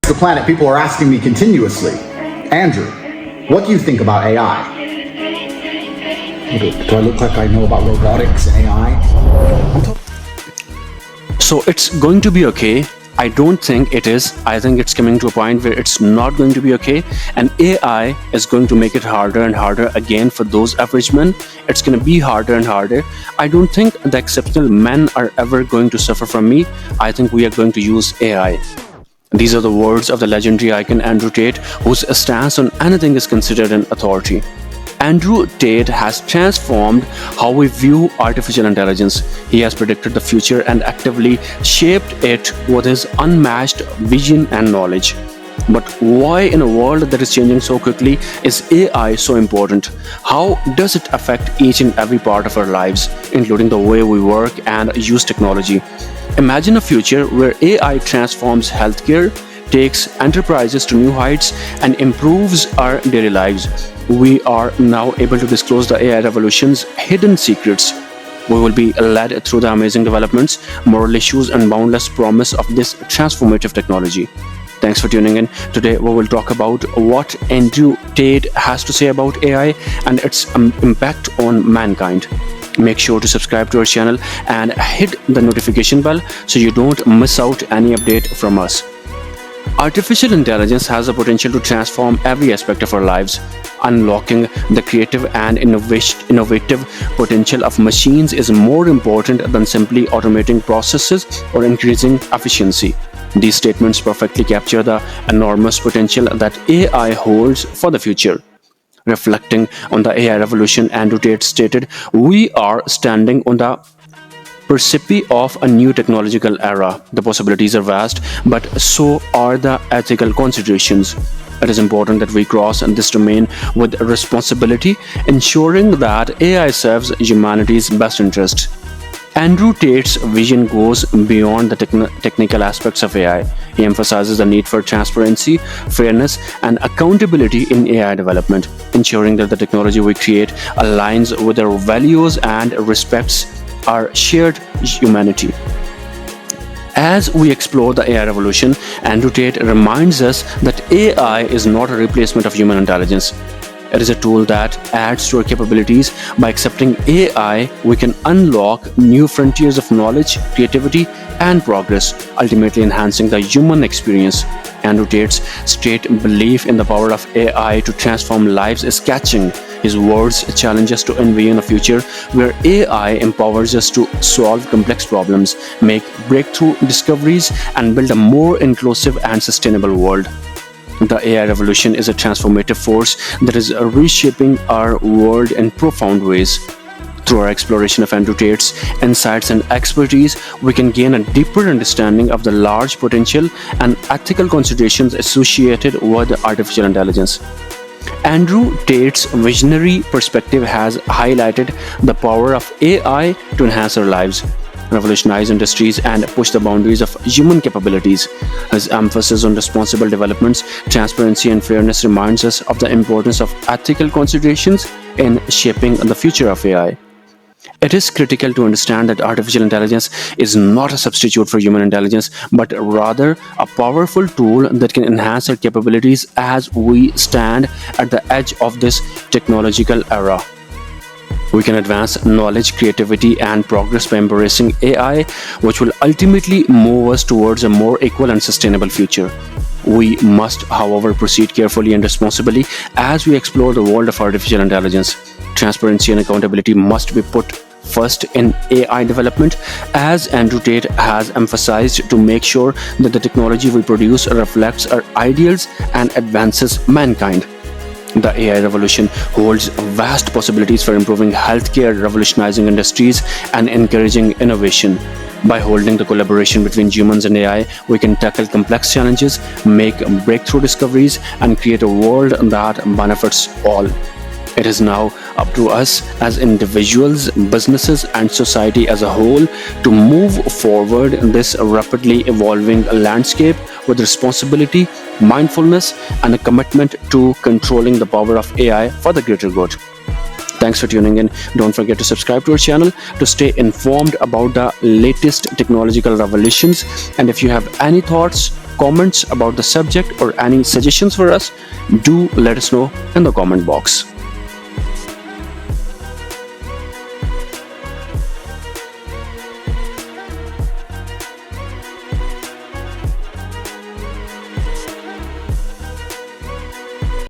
the planet, people are asking me continuously, Andrew, what do you think about AI? Do I look like I know about robotics and AI? So it's going to be okay. I don't think it is. I think it's coming to a point where it's not going to be okay, and AI is going to make it harder and harder again for those average men. It's going to be harder and harder. I don't think the exceptional men are ever going to suffer from me. I think we are going to use AI. These are the words of the legendary icon Andrew Tate, whose stance on anything is considered an authority. Andrew Tate has transformed how we view artificial intelligence. He has predicted the future and actively shaped it with his unmatched vision and knowledge. But why, in a world that is changing so quickly, is AI so important? How does it affect each and every part of our lives, including the way we work and use technology? Imagine a future where AI transforms healthcare, takes enterprises to new heights, and improves our daily lives. We are now able to disclose the AI revolution's hidden secrets. We will be led through the amazing developments, moral issues, and boundless promise of this transformative technology. Thanks for tuning in. Today we will talk about what Andrew Tate has to say about AI and its impact on mankind. Make sure to subscribe to our channel and hit the notification bell so you don't miss out any update from us. Artificial intelligence has the potential to transform every aspect of our lives. Unlocking the creative and innovative potential of machines is more important than simply automating processes or increasing efficiency. These statements perfectly capture the enormous potential that AI holds for the future. Reflecting on the AI revolution, Andrew Tate stated, "We are standing on the precipice of a new technological era. The possibilities are vast, but so are the ethical considerations. It is important that we cross this domain with responsibility, ensuring that AI serves humanity's best interests." Andrew Tate's vision goes beyond the technical aspects of AI. He emphasizes the need for transparency, fairness, and accountability in AI development, ensuring that the technology we create aligns with our values and respects our shared humanity. As we explore the AI revolution, Andrew Tate reminds us that AI is not a replacement of human intelligence. It is a tool that adds to our capabilities. By accepting AI, we can unlock new frontiers of knowledge, creativity, and progress, ultimately enhancing the human experience. Andrew Tate's straight belief in the power of AI to transform lives is catching. His words challenge us to envision a future where AI empowers us to solve complex problems, make breakthrough discoveries, and build a more inclusive and sustainable world. The AI revolution is a transformative force that is reshaping our world in profound ways. Through our exploration of Andrew Tate's insights and expertise, we can gain a deeper understanding of the large potential and ethical considerations associated with artificial intelligence. Andrew Tate's visionary perspective has highlighted the power of AI to enhance our lives, revolutionize industries, and push the boundaries of human capabilities. His emphasis on responsible developments, transparency, and fairness reminds us of the importance of ethical considerations in shaping the future of AI. It is critical to understand that artificial intelligence is not a substitute for human intelligence, but rather a powerful tool that can enhance our capabilities as we stand at the edge of this technological era. We can advance knowledge, creativity, and progress by embracing AI, which will ultimately move us towards a more equal and sustainable future. We must, however, proceed carefully and responsibly as we explore the world of artificial intelligence. Transparency and accountability must be put first in AI development, as Andrew Tate has emphasized, to make sure that the technology we produce reflects our ideals and advances mankind. The AI revolution holds vast possibilities for improving healthcare, revolutionizing industries, and encouraging innovation. By holding the collaboration between humans and AI, we can tackle complex challenges, make breakthrough discoveries, and create a world that benefits all. It is now up to us as individuals, businesses, and society as a whole to move forward in this rapidly evolving landscape with responsibility, mindfulness, and a commitment to controlling the power of AI for the greater good. Thanks for tuning in. Don't forget to subscribe to our channel to stay informed about the latest technological revolutions. And if you have any thoughts, comments about the subject or any suggestions for us, do let us know in the comment box.